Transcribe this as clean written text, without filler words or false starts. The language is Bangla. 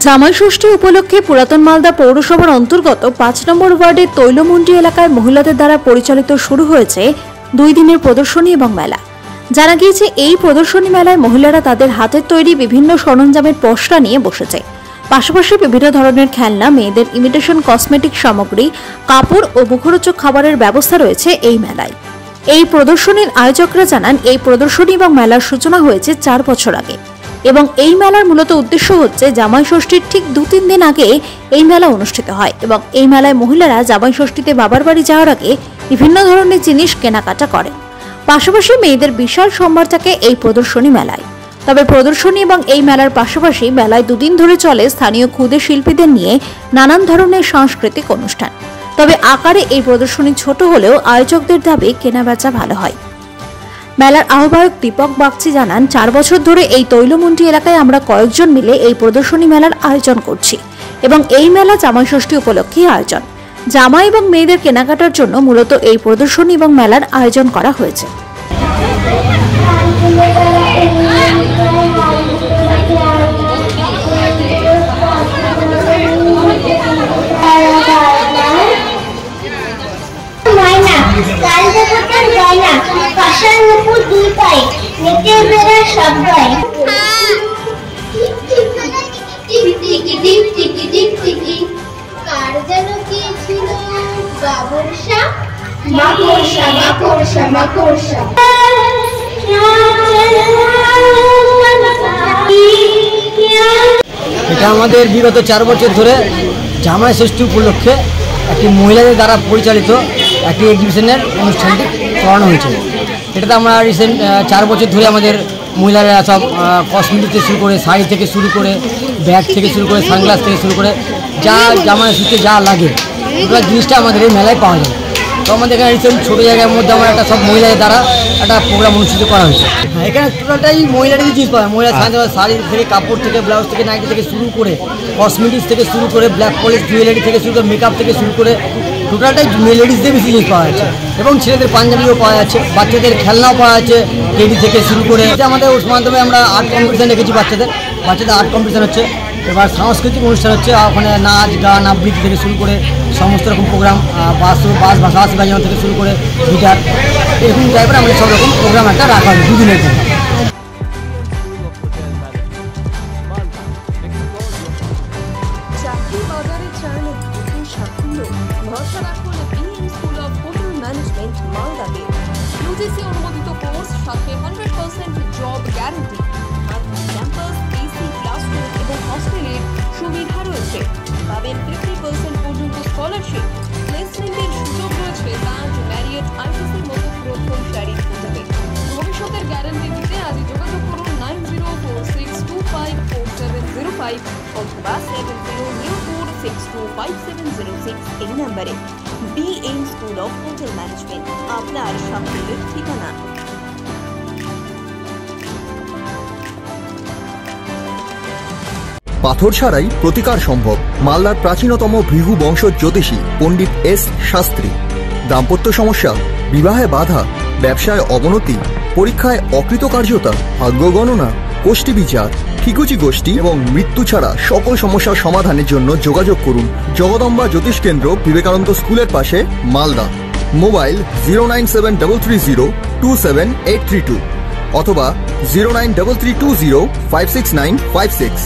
জামাই ষষ্ঠী উপলক্ষে পুরাতন মালদা পৌরসভার অন্তর্গত ৫ নম্বর ওয়ার্ডের তৈলমন্ডি এলাকায় মহিলাদের দ্বারা পরিচালিত শুরু হয়েছে ২ দিনের প্রদর্শনী এবং মেলা। জানা গিয়েছে এই প্রদর্শনী মেলায় মহিলারা তাদের হাতের তৈরি বিভিন্ন সরঞ্জামের পসরা নিয়ে বসেছে। পাশাপাশি বিভিন্ন ধরনের খেলনা, মেয়েদের ইমিটেশন কসমেটিক সামগ্রী, কাপড় ও মুখরোচক খাবারের ব্যবস্থা রয়েছে এই মেলায়। এই প্রদর্শনীর আয়োজকরা জানান, এই প্রদর্শনী এবং মেলার সূচনা হয়েছে ৪ বছর আগে এবং এই মেলার মূলত উদ্দেশ্য হচ্ছে জামাই ষষ্ঠীর ঠিক ২-৩ দিন আগে এই মেলা অনুষ্ঠিত হয় এবং এই মেলায় মহিলারা জামাই ষষ্ঠীতে বাবার বাড়ি যাওয়ার আগে বিভিন্ন ধরনের জিনিস কেনাকাটা করেন। পাশাপাশি মেয়েদের বিশাল সম্ভার থাকে এই প্রদর্শনী মেলায়। তবে প্রদর্শনী এবং এই মেলার পাশাপাশি মেলায় ২ দিন ধরে চলে স্থানীয় ক্ষুদে শিল্পীদের নিয়ে নানান ধরনের সাংস্কৃতিক অনুষ্ঠান। তবে আকারে এই প্রদর্শনী ছোট হলেও আয়োজকদের দাবি কেনাবেচা ভালো হয়। মেলার আহ্বায়ক দীপক বাগচি জানান, ৪ বছর ধরে এই তৈলমন্ডি এলাকায় আমরা কয়েকজন মিলে এই প্রদর্শনী মেলার আয়োজন করছি এবং এই মেলা জামাই ষষ্ঠী উপলক্ষে আয়োজন। জামাই এবং মেয়েদের কেনাকাটার জন্য মূলত এই প্রদর্শনী এবং মেলার আয়োজন করা হয়েছে। এটা আমাদের বিগত ৪ বছর ধরে জামাই ষষ্ঠী উপলক্ষে একটি মহিলাদের দ্বারা পরিচালিত একটি এক্সিবিশনের অনুষ্ঠানটি করানো হয়েছে। এটাতে আমরা রিসেন্ট ৪ বছর ধরে আমাদের মহিলারা সব কসমেটিক থেকে শুরু করে, শাড়ি থেকে শুরু করে, ব্যাগ থেকে শুরু করে, সানগ্লাস থেকে শুরু করে যা জামাই ষষ্ঠীতে যা লাগে ওগুলো জিনিসটা আমাদের এই মেলায় পাওয়া যায়। তো আমাদের এখানে রিসেন্ট ছোটো জায়গার মধ্যে আমরা একটা সব মহিলাদের দ্বারা একটা প্রোগ্রাম অনুষ্ঠিত করা হয়েছে। এখানে টোটালটাই মহিলাদেরই জিনিস পাওয়া যায়। মহিলা শাড়ি থেকে, কাপড় থেকে, ব্লাউজ থেকে, নাইটি থেকে শুরু করে, কসমেটিক্স থেকে শুরু করে, ব্ল্যাক পলিশ জুয়েলারি থেকে শুরু করে, মেকআপ থেকে শুরু করে টোটালটাই লেডিসদের বেশি জিনিস পাওয়া যাচ্ছে এবং ছেলেদের পাঞ্জাবিও পাওয়া যাচ্ছে, বাচ্চাদের খেলনাও পাওয়া যাচ্ছে লেডি থেকে শুরু করে। আমাদের ওর মাধ্যমে আমরা আর্ট কম্পিটিশান রেখেছি, বাচ্চাদের আর্ট কম্পিটিশান হচ্ছে। এবার সাংস্কৃতিক অনুষ্ঠান হচ্ছে, ওখানে নাচ, গান, আবৃত্তি থেকে শুরু করে সমস্ত রকম প্রোগ্রাম, বাস ভাষাভাষী বাজানো থেকে শুরু করে গিটার, এরকম টাইপের আমাদের সব রকম প্রোগ্রাম একটা রাখা হয় 2 দিনের জন্য। UGC অনুমোদিত কোর্স, সাথে 100% job guarantee, campus, AC classroom এবং হস্টেলের সুবিধা রয়েছে। পাবেন 50% পর্যন্ত স্কলারশিপ, প্লেসমেন্টের সুযোগ রয়েছে তাজ, ম্যারিয়ট, আইটিসির মতো প্রথম সারির হোটেলে। ভবিষ্যতের গ্যারান্টি দিতে আজই যোগাযোগ করুন 9046254705 অথবা 7004625706 এই নম্বরে। BM school of hotel management, আপনার সাফল্যের ঠিকানা। পাথর ছাড়াই প্রতিকার সম্ভব। মালদার প্রাচীনতম ভৃগু বংশ জ্যোতিষী পণ্ডিত এস শাস্ত্রী। দাম্পত্য সমস্যা, বিবাহে বাধা, ব্যবসায় অবনতি, পরীক্ষায় অকৃতকার্যতা, ভাগ্য গণনা, গোষ্ঠী বিচার, ঠিকুচি গোষ্ঠী এবং মৃত্যু ছাড়া সকল সমস্যার সমাধানের জন্য যোগাযোগ করুন জগদম্বা জ্যোতিষ কেন্দ্র, বিবেকানন্দ স্কুলের পাশে, মালদা। মোবাইল 09733027832 অথবা 09332056956।